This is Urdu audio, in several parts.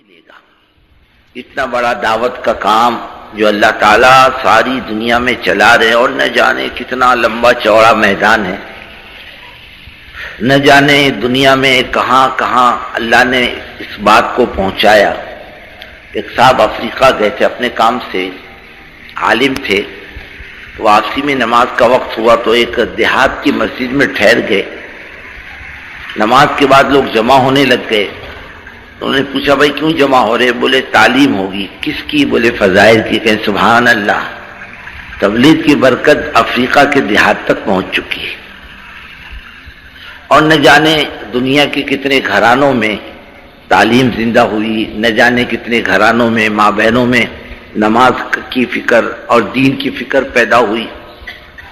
ملے گا. اتنا بڑا دعوت کا کام جو اللہ تعالیٰ ساری دنیا میں چلا رہے اور نہ جانے کتنا لمبا چوڑا میدان ہے، نہ جانے دنیا میں کہاں کہاں اللہ نے اس بات کو پہنچایا. ایک صاحب افریقہ گئے تھے اپنے کام سے، عالم تھے، واپسی میں نماز کا وقت ہوا تو ایک دیہات کی مسجد میں ٹھہر گئے. نماز کے بعد لوگ جمع ہونے لگ گئے. انہوں نے پوچھا بھائی کیوں جمع ہو رہے؟ بولے تعلیم ہوگی. کس کی؟ بولے فضائل کی. کہیں سبحان اللہ، تبلیغ کی برکت افریقہ کے دیہات تک پہنچ چکی ہے. اور نہ جانے دنیا کے کتنے گھرانوں میں تعلیم زندہ ہوئی، نہ جانے کتنے گھرانوں میں ماں بہنوں میں نماز کی فکر اور دین کی فکر پیدا ہوئی،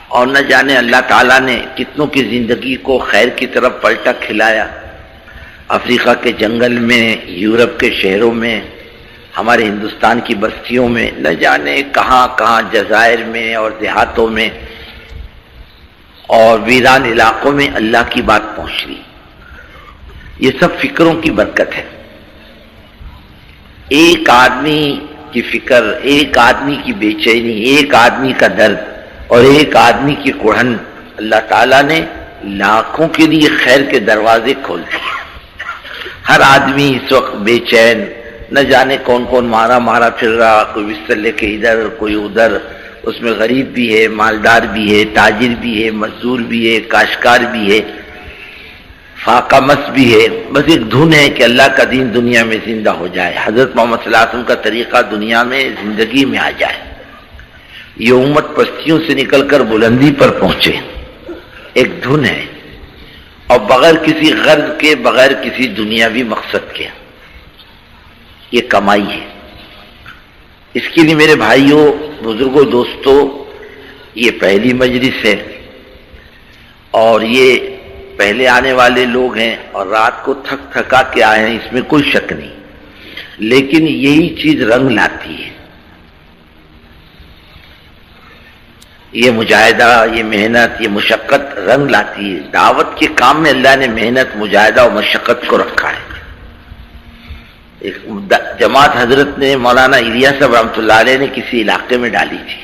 اور نہ جانے اللہ تعالیٰ نے کتنوں کی زندگی کو خیر کی طرف پلٹا کھلایا. افریقہ کے جنگل میں، یورپ کے شہروں میں، ہمارے ہندوستان کی بستیوں میں، نہ جانے کہاں کہاں جزائر میں اور دیہاتوں میں اور ویران علاقوں میں اللہ کی بات پہنچ رہی. یہ سب فکروں کی برکت ہے. ایک آدمی کی فکر، ایک آدمی کی بے چینی، ایک آدمی کا درد اور ایک آدمی کی کڑھن، اللہ تعالیٰ نے لاکھوں کے لیے خیر کے دروازے کھول دیے. ہر آدمی اس وقت بے چین، نہ جانے کون کون مارا پھر رہا، کوئی بستر لے کے ادھر کوئی ادھر. اس میں غریب بھی ہے، مالدار بھی ہے، تاجر بھی ہے، مزدور بھی ہے، کاشتکار بھی ہے، فاقہ مس بھی ہے. بس ایک دھن ہے کہ اللہ کا دین دنیا میں زندہ ہو جائے، حضرت محمد صلی اللہ علیہ وسلم کا طریقہ دنیا میں زندگی میں آ جائے، یہ امت پستیوں سے نکل کر بلندی پر پہنچے. ایک دھن ہے، اور بغیر کسی غرض کے، بغیر کسی دنیاوی مقصد کے. یہ کمائی ہے. اس کے لیے میرے بھائیوں، بزرگوں، دوستوں، یہ پہلی مجلس ہے اور یہ پہلے آنے والے لوگ ہیں اور رات کو تھک تھکا کے آئے ہیں، اس میں کوئی شک نہیں. لیکن یہی چیز رنگ لاتی ہے. یہ مجاہدہ، یہ محنت، یہ مشقت رنگ لاتی ہے. دعوت کے کام میں اللہ نے محنت، مجاہدہ اور مشقت کو رکھا ہے. ایک جماعت حضرت نے مولانا الیاس صاحب رحمۃ اللہ علیہ نے کسی علاقے میں ڈالی تھی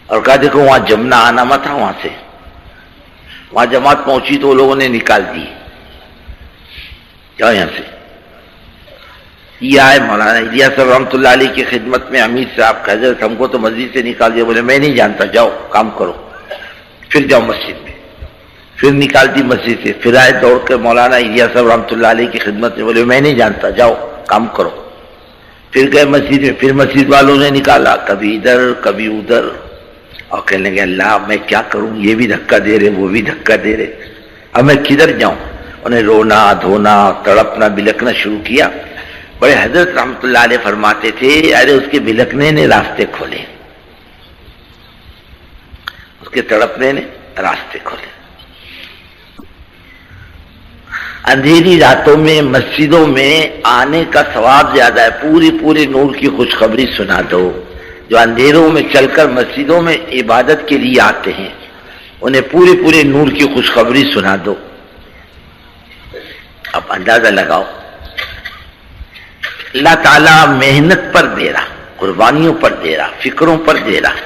اور کہا دیکھو وہاں جمنا آنا مت تھا. وہاں سے وہاں جماعت پہنچی تو وہ لوگوں نے نکال دی. کیا یہاں سے یہ آئے مولانا الیاس صاحب رحمۃ اللہ علیہ کی خدمت میں، امیر صاحب حضرت ہم کو تو مسجد سے نکال دیا. بولے میں نہیں جانتا، جاؤ کام کرو. پھر جاؤ مسجد میں، پھر نکال دی مسجد سے. پھر آئے دوڑ کے مولانا الیاس صاحب رحمۃ اللہ علیہ کی خدمت میں. بولے میں نہیں جانتا، جاؤ کام کرو. پھر گئے مسجد میں، پھر مسجد والوں نے نکالا، کبھی ادھر کبھی ادھر، اور کہنے لگے اللہ میں کیا کروں، یہ بھی دھکا دے رہے، وہ بھی دھکا دے رہے، اب میں کدھر جاؤں. انہیں رونا دھونا تڑپنا بلکنا شروع کیا. بڑے حضرت رحمۃ اللہ علیہ فرماتے تھے ارے اس کے بلکنے نے راستے کھولے، اس کے تڑپنے نے راستے کھولے. اندھیری راتوں میں مسجدوں میں آنے کا ثواب زیادہ ہے. پورے نور کی خوشخبری سنا دو. جو اندھیروں میں چل کر مسجدوں میں عبادت کے لیے آتے ہیں انہیں پورے نور کی خوشخبری سنا دو. اب اندازہ لگاؤ، اللہ تعالیٰ محنت پر دے رہا، قربانیوں پر دے رہا، فکروں پر دے رہا،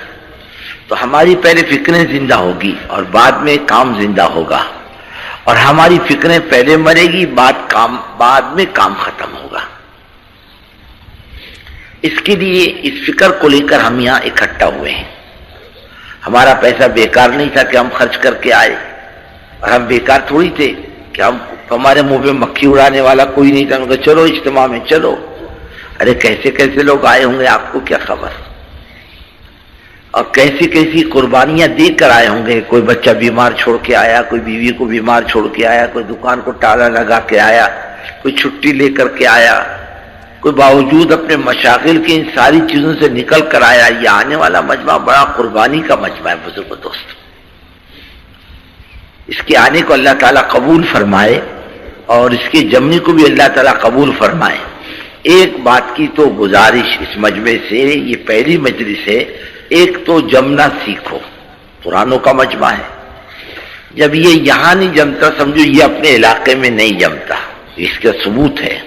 تو ہماری پہلے فکریں زندہ ہوگی اور بعد میں کام زندہ ہوگا. اور ہماری فکریں پہلے مرے گی، بعد میں کام ختم ہوگا. اس کے لیے اس فکر کو لے کر ہم یہاں اکٹھا ہوئے ہیں. ہمارا پیسہ بیکار نہیں تھا کہ ہم خرچ کر کے آئے، اور ہم بیکار تھوڑی تھے کہ ہمارے منہ پہ مکھی اڑانے والا کوئی نہیں تھا. ہم کہا چلو اجتماع میں چلو. ارے کیسے لوگ آئے ہوں گے، آپ کو کیا خبر، اور کیسی قربانیاں دے کر آئے ہوں گے. کوئی بچہ بیمار چھوڑ کے آیا، کوئی بیوی کو بیمار چھوڑ کے آیا، کوئی دکان کو تالا لگا کے آیا، کوئی چھٹی لے کر کے آیا، کوئی باوجود اپنے مشاغل کی ان ساری چیزوں سے نکل کر آیا. یہ آنے والا مجمع بڑا قربانی کا مجمع ہے بزرگ دوست. اس کے آنے کو اللہ تعالیٰ قبول فرمائے اور اس کے جمنے کو بھی اللہ تعالیٰ قبول فرمائے. ایک بات کی تو گزارش اس مجمع سے، یہ پہلی مجلس ہے، ایک تو جمنا سیکھو. پرانوں کا مجمع ہے، جب یہ یہاں نہیں جمتا سمجھو یہ اپنے علاقے میں نہیں جمتا. اس کا ثبوت ہے،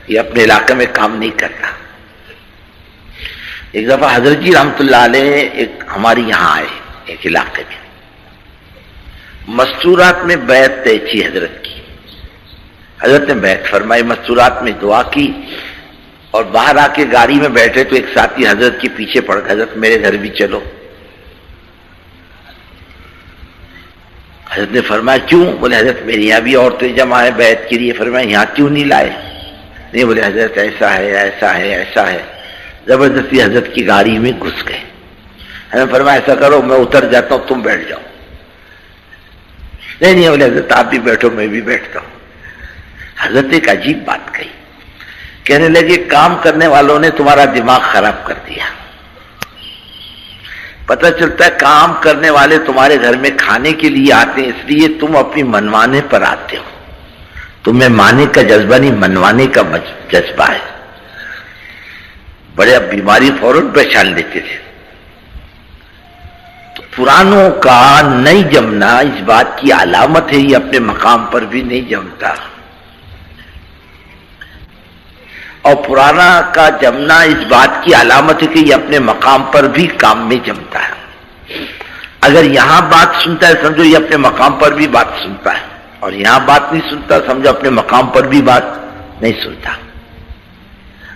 یہ اپنے علاقے میں کام نہیں کرتا۔ ایک دفعہ حضرت جی رحمت اللہ علیہ ایک ہماری یہاں آئے ایک علاقے میں، مستورات میں بیعت طے تھی حضرت کی، حضرت نے بیعت فرمائی، مستورات میں دعا کی، اور باہر آ کے گاڑی میں بیٹھے تو ایک ساتھی حضرت کے پیچھے پڑ گئے، حضرت میرے گھر بھی چلو۔ حضرت نے فرمایا کیوں؟ بولے حضرت میری یہاں بھی عورتیں جمع ہے بیعت کے لیے۔ فرمایا یہاں کیوں نہیں لائے؟ نہیں، بولے حضرت ایسا ہے ایسا ہے ایسا ہے، زبردستی حضرت کی گاڑی میں گھس گئے۔ حضرت نے فرمایا ایسا کرو میں اتر جاتا ہوں، تم بیٹھ جاؤ۔ نہیں بولے حضرت آپ بھی بیٹھو میں بھی بیٹھتا ہوں۔ حضرت نے ایک عجیب بات کہی، کہنے لگے کام کرنے والوں نے تمہارا دماغ خراب کر دیا۔ پتہ چلتا ہے کام کرنے والے تمہارے گھر میں کھانے کے لیے آتے ہیں، اس لیے تم اپنی منوانے پر آتے ہو، تمہیں مانے کا جذبہ نہیں منوانے کا جذبہ ہے۔ بڑے اب بیماری فوراً پہچان لیتے تھے۔ تو پرانوں کا نہیں جمنا اس بات کی علامت ہے یہ اپنے مقام پر بھی نہیں جمتا، اور پرانا کا جمنا اس بات کی علامت ہے کہ یہ اپنے مقام پر بھی کام میں جمتا ہے۔ اگر یہاں بات سنتا ہے سمجھو یہ اپنے مقام پر بھی بات سنتا ہے، اور یہاں بات نہیں سنتا سمجھو اپنے مقام پر بھی بات نہیں سنتا۔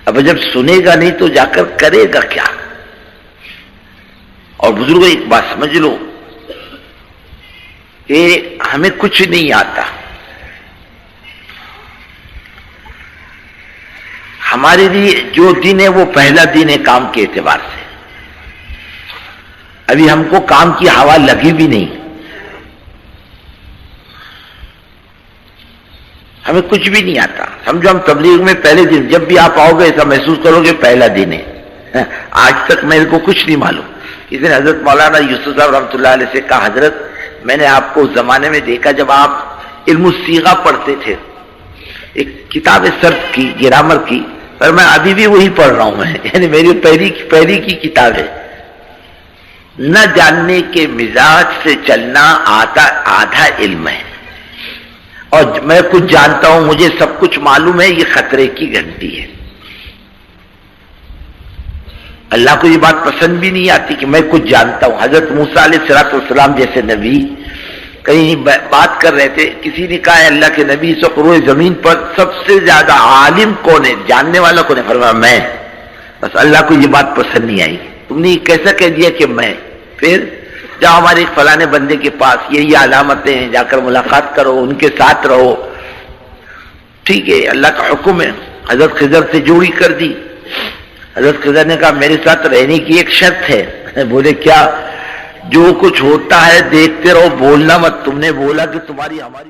اب جب سنے گا نہیں تو جا کر کرے گا کیا؟ اور بزرگوں ایک بات سمجھ لو کہ ہمیں کچھ نہیں آتا، ہمارے لیے جو دن ہے وہ پہلا دن ہے کام کے اعتبار سے۔ ابھی ہم کو کام کی ہوا لگی بھی نہیں، ہمیں کچھ بھی نہیں آتا۔ سمجھو ہم تبلیغ میں پہلے دن، جب بھی آپ آؤ گے ایسا محسوس کرو گے پہلا دن ہے، آج تک میرے کو کچھ نہیں معلوم۔ اس دن حضرت مولانا یوسف صاحب رحمۃ اللہ علیہ سے کہا حضرت میں نے آپ کو اس زمانے میں دیکھا جب آپ علم الصیغہ پڑھتے تھے، ایک کتاب صرف کی گرامر کی، پر میں ابھی بھی وہی پڑھ رہا ہوں، یعنی میری پہلی کی کتاب ہے۔ نہ جاننے کے مزاج سے چلنا آدھا علم ہے، اور میں کچھ جانتا ہوں مجھے سب کچھ معلوم ہے، یہ خطرے کی گھنٹی ہے۔ اللہ کو یہ بات پسند بھی نہیں آتی کہ میں کچھ جانتا ہوں۔ حضرت موسیٰ علیہ السلام جیسے نبی کہیں بات کر رہے تھے، کسی نے کہا ہے اللہ کے نبی اس وقت روئے زمین پر سب سے زیادہ عالم کون ہے، جاننے والا کون ہے؟ فرمایا میں۔ بس اللہ کو یہ بات پسند نہیں آئی، تم نے کیسا کہہ دیا کہ میں؟ پھر جاؤ ہمارے ایک فلانے بندے کے پاس، یہی علامتیں ہیں، جا کر ملاقات کرو، ان کے ساتھ رہو۔ ٹھیک ہے اللہ کا حکم ہے، حضرت خضر سے جوڑی کر دی۔ حضرت خضر نے کہا میرے ساتھ رہنے کی ایک شرط ہے۔ بولے کیا؟ جو کچھ ہوتا ہے دیکھتے رہو، بولنا مت۔ تم نے بولا کہ تمہاری ہماری